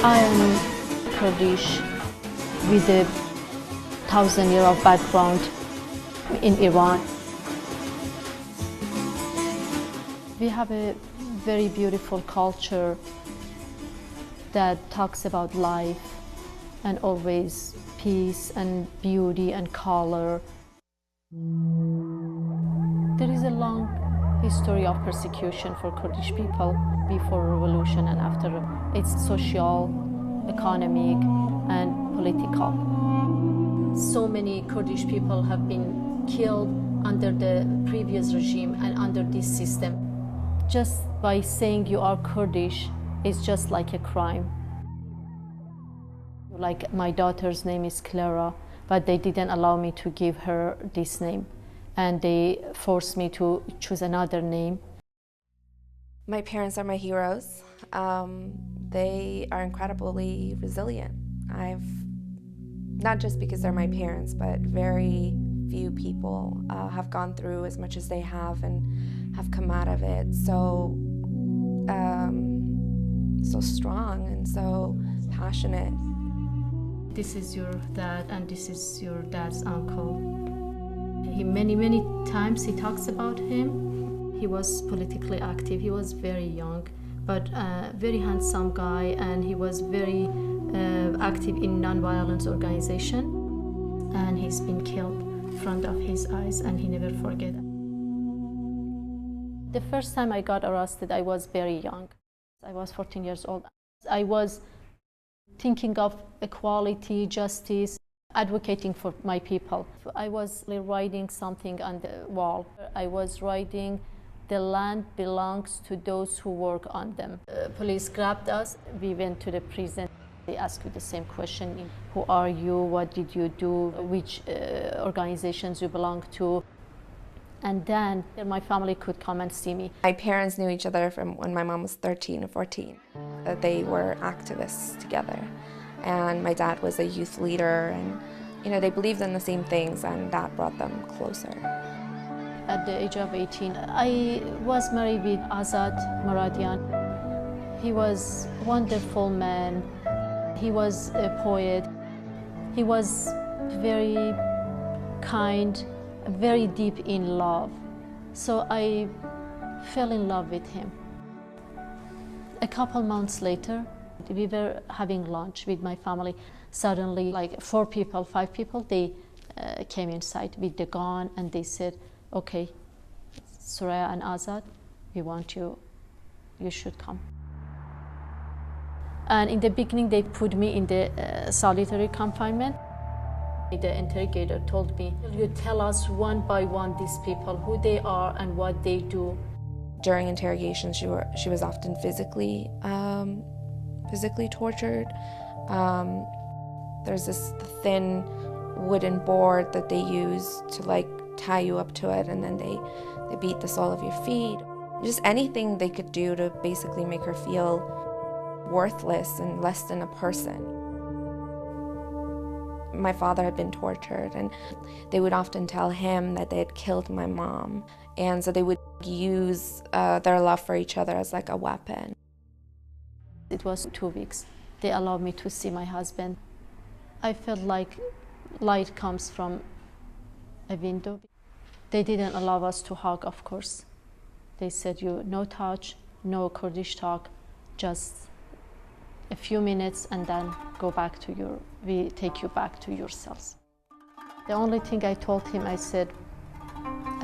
I am Kurdish with a 1,000-year of background in Iran. We have a very beautiful culture that talks about life and always peace and beauty and color. There is a long history of persecution for Kurdish people before revolution and after. It's social, economic, and political. So many Kurdish people have been killed under the previous regime and under this system. Just by saying you are Kurdish is just like a crime. Like my daughter's name is Cklara, but they didn't allow me to give her this name, and they forced me to choose another name. My parents are my heroes. They are incredibly resilient. Not just because they're my parents, but very few people have gone through as much as they have and have come out of it so strong and so passionate. This is your dad and this is your dad's uncle. Many times he talks about him. He was politically active. He was very young, but very handsome guy, and he was very active in non-violence organization. And he's been killed in front of his eyes, and he never forget. The first time I got arrested, I was very young. I was 14 years old. I was thinking of equality, justice, advocating for my people. I was writing something on the wall. I was writing, "The land belongs to those who work on them." Police grabbed us. We went to the prison. They asked you the same question: who are you? What did you do? Which organizations you belong to? And then my family could come and see me. My parents knew each other from when my mom was 13 or 14. They were activists together. And my dad was a youth leader, and they believed in the same things, and that brought them closer. At the age of 18, I was married with Cklara Moradian. He was a wonderful man. He was a poet. He was very kind, very deep in love. So I fell in love with him. A couple months later, we were having lunch with my family. Suddenly, like 4 people, 5 people, they came inside with the gun, and they said, "Okay, Soraya and Azad, we want you. You should come." And in the beginning, they put me in the solitary confinement. The interrogator told me, "You tell us one by one these people, who they are and what they do." During interrogation, she was often physically tortured. There's this thin wooden board that they use to tie you up to it, and then they beat the sole of your feet. Just anything they could do to basically make her feel worthless and less than a person. My father had been tortured, and they would often tell him that they had killed my mom, and so they would use their love for each other as like a weapon. It was 2 weeks. They allowed me to see my husband. I felt like light comes from a window. They didn't allow us to hug, of course. They said, no touch, no Kurdish talk, just a few minutes, and then we take you back to your cells. The only thing I told him, I said,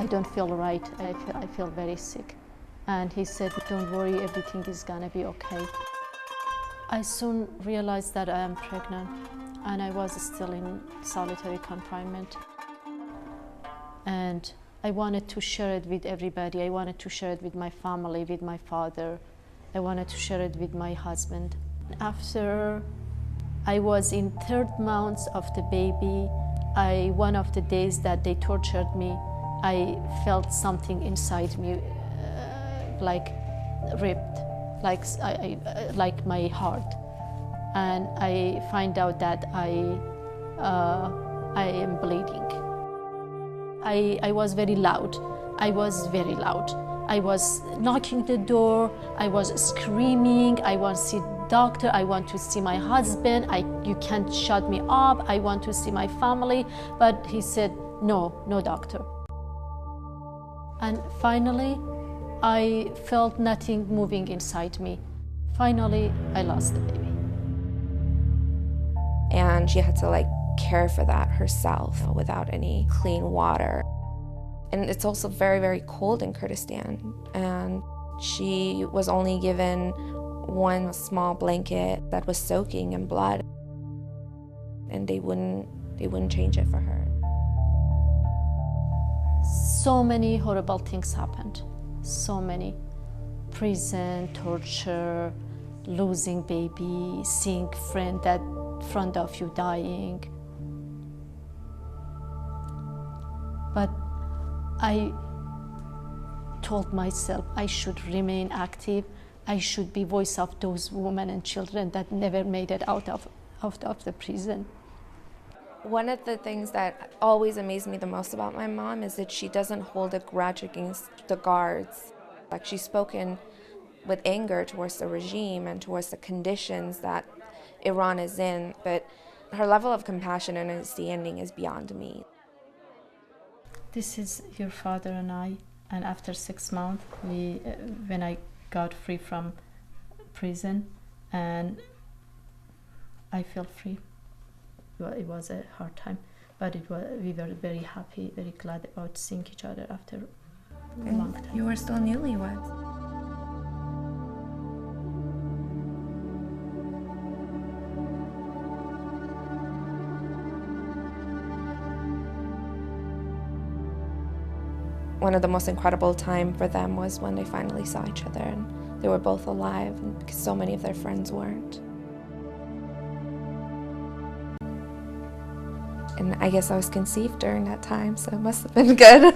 "I don't feel right, I feel very sick." And he said, "Don't worry, everything is gonna be okay." I soon realized that I am pregnant, and I was still in solitary confinement. And I wanted to share it with everybody. I wanted to share it with my family, with my father. I wanted to share it with my husband. After I was in 3rd month of the baby, one of the days that they tortured me, I felt something inside me like ripped, like my heart. And I find out that I am bleeding. I was very loud. I was very loud. I was knocking the door, I was screaming, I want to see doctor, I want to see my husband, you can't shut me up, I want to see my family. But he said, no, no doctor. And finally, I felt nothing moving inside me. Finally, I lost the baby. And she had to care for that herself without any clean water. And it's also very, very cold in Kurdistan. And she was only given one small blanket that was soaking in blood. And they wouldn't change it for her. So many horrible things happened. So many. Prison, torture, losing baby, seeing friend that front of you dying. But I told myself I should remain active. I should be voice of those women and children that never made it out of the prison. One of the things that always amazed me the most about my mom is that she doesn't hold a grudge against the guards. She's spoken with anger towards the regime and towards the conditions that Iran is in, but her level of compassion and understanding is beyond me. This is your father and I, and after 6 months, when I got free from prison, and I felt free. It was a hard time, but we were very happy, very glad about seeing each other after a long time. You were still newlyweds. One of the most incredible times for them was when they finally saw each other and they were both alive, because so many of their friends weren't. And I guess I was conceived during that time, so it must have been good.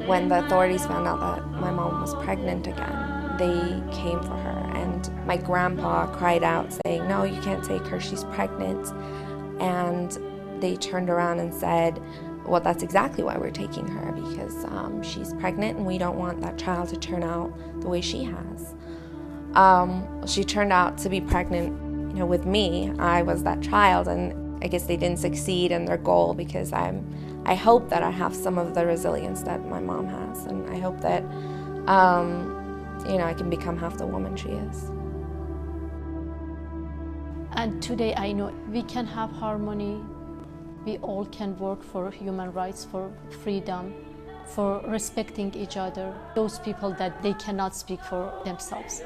When the authorities found out that my mom was pregnant again, they came for her, and my grandpa cried out saying, "No, you can't take her, she's pregnant." And they turned around and said, "Well, that's exactly why we're taking her, because she's pregnant and we don't want that child to turn out the way she has." She turned out to be pregnant, with me. I was that child, and I guess they didn't succeed in their goal, because I hope that I have some of the resilience that my mom has, and I hope that I can become half the woman she is. And today I know we can have harmony. We all can work for human rights, for freedom, for respecting each other. Those people that they cannot speak for themselves.